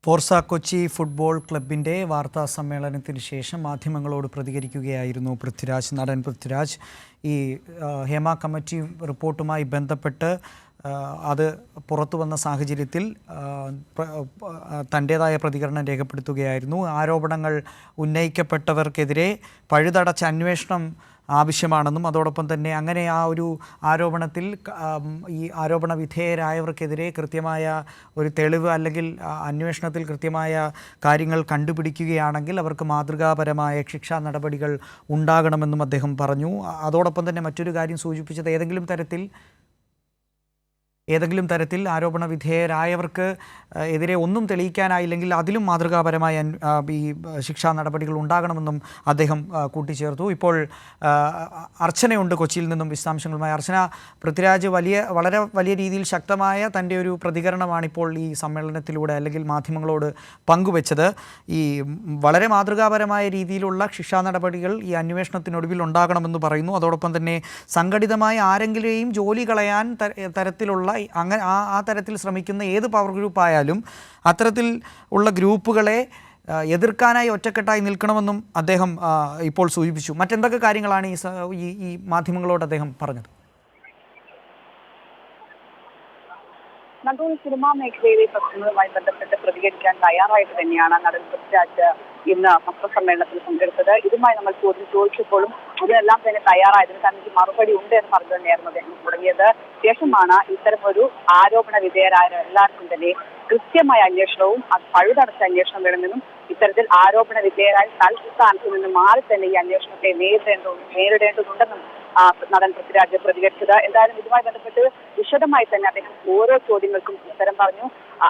Forza Kochi football ക്ലബിൻ്റെ വാർത്താ സമ്മേളനത്തിന് ശേഷം മാധ്യമങ്ങളോട് പ്രതികരിക്കുകയായിരുന്നു പൃഥ്വിരാജ്. നടൻ പൃഥ്വിരാജ് ഈ ഹേമ കമ്മിറ്റി റിപ്പോർട്ടുമായി ബന്ധപ്പെട്ട് അത് പുറത്തു വന്ന സാഹചര്യത്തിൽ തൻ്റേതായ പ്രതികരണം രേഖപ്പെടുത്തുകയായിരുന്നു. ആരോപണങ്ങൾ ഉന്നയിക്കപ്പെട്ടവർക്കെതിരെ പഴുതടച്ച അന്വേഷണം ആവശ്യമാണെന്നും അതോടൊപ്പം തന്നെ അങ്ങനെ ആ ഒരു ആരോപണത്തിൽ ഈ ആരോപണ വിധേയരായവർക്കെതിരെ കൃത്യമായ ഒരു തെളിവ് അല്ലെങ്കിൽ അന്വേഷണത്തിൽ കൃത്യമായ കാര്യങ്ങൾ കണ്ടുപിടിക്കുകയാണെങ്കിൽ അവർക്ക് മാതൃകാപരമായ ശിക്ഷാ നടപടികൾ ഉണ്ടാകണമെന്നും അദ്ദേഹം പറഞ്ഞു. അതോടൊപ്പം തന്നെ മറ്റൊരു കാര്യം സൂചിപ്പിച്ചത് ഏതെങ്കിലും തരത്തിൽ ആരോപണ വിധേയരായവർക്ക് എതിരെ ഒന്നും തെളിയിക്കാനായില്ലെങ്കിൽ അതിലും മാതൃകാപരമായ ഈ ശിക്ഷാ നടപടികൾ ഉണ്ടാകണമെന്നും അദ്ദേഹം കൂട്ടിച്ചേർത്തു. ഇപ്പോൾ അർച്ചനയുണ്ട് കൊച്ചിയിൽ നിന്നും വിശദാംശങ്ങളുമായി. അർച്ചന, പൃഥ്വിരാജ് വളരെ വലിയ രീതിയിൽ ശക്തമായ തൻ്റെ ഒരു പ്രതികരണമാണ് ഇപ്പോൾ ഈ സമ്മേളനത്തിലൂടെ അല്ലെങ്കിൽ മാധ്യമങ്ങളോട് പങ്കുവച്ചത്. ഈ വളരെ മാതൃകാപരമായ രീതിയിലുള്ള ശിക്ഷാ നടപടികൾ ഈ അന്വേഷണത്തിനൊടുവിൽ ഉണ്ടാകണമെന്ന് പറയുന്നു. അതോടൊപ്പം തന്നെ സംഘടിതമായ ആരെങ്കിലെയും ജോലി കളയാൻ തരത്തിലുള്ള അങ്ങനെ ആ തരത്തിൽ ശ്രമിക്കുന്ന ഏത് പവർ ഗ്രൂപ്പായാലും അത്തരത്തിൽ ഉള്ള ഗ്രൂപ്പുകളെ എതിർക്കാനായി ഒറ്റക്കെട്ടായി നിൽക്കണമെന്നും അദ്ദേഹം ഇപ്പോൾ സൂചിപ്പിച്ചു. മറ്റെന്തൊക്കെ കാര്യങ്ങളാണ് ഈ മാധ്യമങ്ങളോട് അദ്ദേഹം പറഞ്ഞത്? നഗോൾ സിനിമാ മേഖലയിലെ പ്രശ്നങ്ങളുമായി ബന്ധപ്പെട്ട് പ്രതികരിക്കാൻ തയ്യാറായിട്ട് തന്നെയാണ് നടൻ പൃഥ്വിരാജ് ഇന്ന് പത്രസമ്മേളനത്തിൽ പങ്കെടുത്തത്. ഇതുമായി നമ്മൾ ചോദിച്ചപ്പോഴും അതിനെല്ലാം തന്നെ തയ്യാറായതിന് തനിക്ക് മറുപടി ഉണ്ട് എന്ന് പറഞ്ഞു തന്നെയായിരുന്നു അദ്ദേഹം തുടങ്ങിയത്. ശേഷമാണ് ഇത്തരം ഒരു ആരോപണ വിധേയരായ എല്ലാവർക്കും തന്നെ കൃത്യമായ അന്വേഷണവും പഴുതടച്ച അന്വേഷണം വേണമെന്നും ഇത്തരത്തിൽ ആരോപണ വിധേയരായ തൽസ്ഥാനത്ത് നിന്ന് മാറി തന്നെ ഈ അന്വേഷണത്തെ നേരിടേണ്ടതുണ്ടെന്നും നടൻ പൃഥ്വിരാജ് പ്രതികരിച്ചത്. എന്തായാലും ഇതുമായി ബന്ധപ്പെട്ട് വിശദമായി തന്നെ അദ്ദേഹം ഓരോ ചോദ്യങ്ങൾക്കും ഉത്തരം പറഞ്ഞു.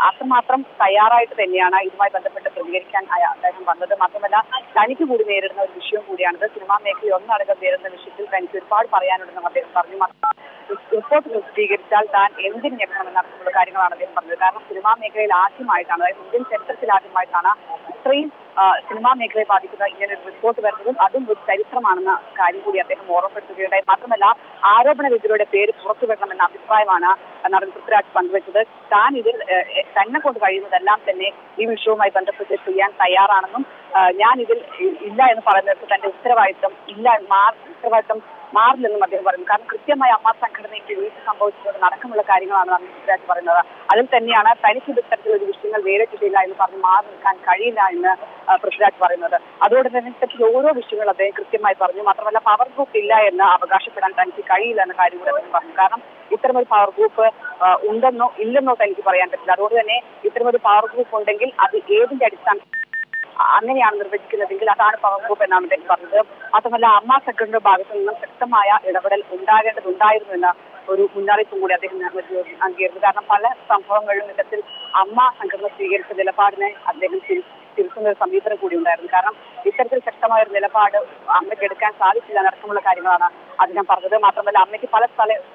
അത്രമാത്രം തയ്യാറായിട്ട് തന്നെയാണ് ഇതുമായി ബന്ധപ്പെട്ട് പ്രതികരിക്കാൻ അദ്ദേഹം വന്നത്. മാത്രമല്ല, തനിക്ക് കൂടി നേരിടുന്ന ഒരു വിഷയം കൂടിയാണിത്. സിനിമാ മേഖല ഒന്നടങ്കം നേരിടുന്ന വിഷയത്തിൽ തനിക്ക് ഒരുപാട് പറയാനുണ്ടെന്നും അദ്ദേഹം പറഞ്ഞു. റിപ്പോർട്ട് പ്രസിദ്ധീകരിച്ചാൽ താൻ എന്തിന് ഞെക്കണമെന്നടക്കമുള്ള കാര്യങ്ങളാണ് അദ്ദേഹം പറഞ്ഞത്. കാരണം സിനിമാ മേഖലയിൽ ആദ്യമായിട്ടാണ്, അതായത് ഇന്ത്യൻ ചരിത്രത്തിൽ ആദ്യമായിട്ടാണ് ഇത്രയും സിനിമാ മേഖലയെ ബാധിക്കുന്ന ഇങ്ങനെ ഒരു റിപ്പോർട്ട് വരുന്നതും അതും ഒരു ചരിത്രമാണെന്ന കാര്യം കൂടി അദ്ദേഹം ഓർമ്മപ്പെടുത്തുകയുണ്ടായി. മാത്രമല്ല, ആരോപണ വിധേയരുടെ പേര് പുറത്തു വരണമെന്ന അഭിപ്രായമാണ് നടൻ പൃഥ്വിരാജ് പങ്കുവച്ചത്. താൻ ഇതിൽ തന്നെ കൊണ്ട് കഴിയുന്നതെല്ലാം തന്നെ ഈ വിഷയവുമായി ബന്ധപ്പെട്ട് ചെയ്യാൻ തയ്യാറാണെന്നും ഞാൻ ഇതിൽ ഇല്ല എന്ന് പറയുന്നത് തന്റെ ഉത്തരവാദിത്തം മാറില്ലെന്നും അദ്ദേഹം പറയുന്നു. കാരണം കൃത്യമായ അമ്മ സംഘടനയ്ക്ക് വീഴ്ച സംഭവിച്ചത് അടക്കമുള്ള കാര്യങ്ങളാണ് നടൻ പൃഥ്വിരാജ് പറയുന്നത്. അതിൽ തന്നെയാണ് തനിക്ക് ഇത്തരത്തിലൊരു വിഷയങ്ങൾ നേരിട്ടിട്ടില്ല എന്ന് പറഞ്ഞ് മാറി നിൽക്കാൻ കഴിയില്ല എന്ന് പൃഥ്വിരാജ് പറയുന്നത്. അതോടെ തന്നെ ഇത്തരത്തിൽ ഓരോ വിഷയങ്ങൾ അദ്ദേഹം കൃത്യമായി പറഞ്ഞു. മാത്രമല്ല, പവർ ഗ്രൂപ്പ് ഇല്ല എന്ന് അവകാശപ്പെടാൻ തനിക്ക് കഴിയില്ല എന്ന കാര്യം കൂടെ അദ്ദേഹം പറഞ്ഞു. കാരണം ഇത്തരമൊരു പവർ ഗ്രൂപ്പ് ഉണ്ടെന്നോ ഇല്ലെന്നോ തനിക്ക് പറയാൻ പറ്റില്ല. അതുകൊണ്ട് തന്നെ ഇത്തരമൊരു പവർ ഗ്രൂപ്പ് ഉണ്ടെങ്കിൽ അത് ഏതിന്റെ അടിസ്ഥാനത്തിൽ അങ്ങനെയാണ് നിർവചിക്കുന്നതെങ്കിൽ അതാണ് പവർ ഗ്രൂപ്പ് എന്നാണ് അദ്ദേഹം പറഞ്ഞത്. മാത്രമല്ല, അമ്മ സംഘടനയുടെ ഭാഗത്തു നിന്നും ശക്തമായ ഇടപെടൽ ഉണ്ടാകേണ്ടതുണ്ടായിരുന്നു എന്ന ഒരു മുന്നറിയിപ്പും കൂടി അദ്ദേഹം അംഗീകരിച്ചു. കാരണം പല സംഭവങ്ങളിലും ഇത്തരത്തിൽ അമ്മ സംഘടന സ്വീകരിച്ച നിലപാടിനെ അദ്ദേഹം തിരുത്തുന്ന ഒരു സമീപനം കൂടി ഉണ്ടായിരുന്നു. കാരണം ഇത്തരത്തിൽ ശക്തമായ ഒരു നിലപാട് അമ്മയ്ക്ക് എടുക്കാൻ സാധിച്ചില്ല എന്നടക്കമുള്ള കാര്യങ്ങളാണ് അദ്ദേഹം പറഞ്ഞത്. മാത്രമല്ല, അമ്മയ്ക്ക്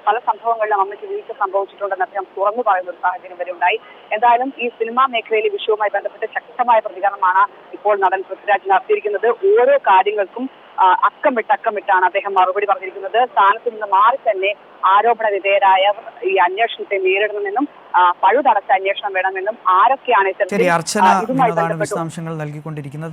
പല സംഭവങ്ങളിലും അമ്മയ്ക്ക് വീഴ്ച സംഭവിച്ചിട്ടുണ്ടെന്ന് അദ്ദേഹം തുറന്നു പറയുന്ന ഒരു സാഹചര്യം വരെ ഉണ്ടായി. എന്തായാലും ഈ സിനിമാ മേഖലയിലെ വിഷയവുമായി ബന്ധപ്പെട്ട് ശക്തമായ പ്രതികരണമാണ് ഇപ്പോൾ നടൻ പൃഥ്വിരാജ് നടത്തിയിരിക്കുന്നത്. ഓരോ കാര്യങ്ങൾക്കും അക്കമിട്ടാണ് അദ്ദേഹം മറുപടി പറഞ്ഞിരിക്കുന്നത്. സ്ഥാനത്ത് നിന്ന് മാറി തന്നെ ആരോപണ വിധേയരായ ഈ അന്വേഷണത്തെ നേരിടണമെന്നും പഴുതടച്ച അന്വേഷണം വേണമെന്നും ആരൊക്കെയാണ് ഇതുമായി ബന്ധപ്പെട്ട് വിശദാംശങ്ങൾ നൽകിക്കൊണ്ടിരിക്കുന്നത്.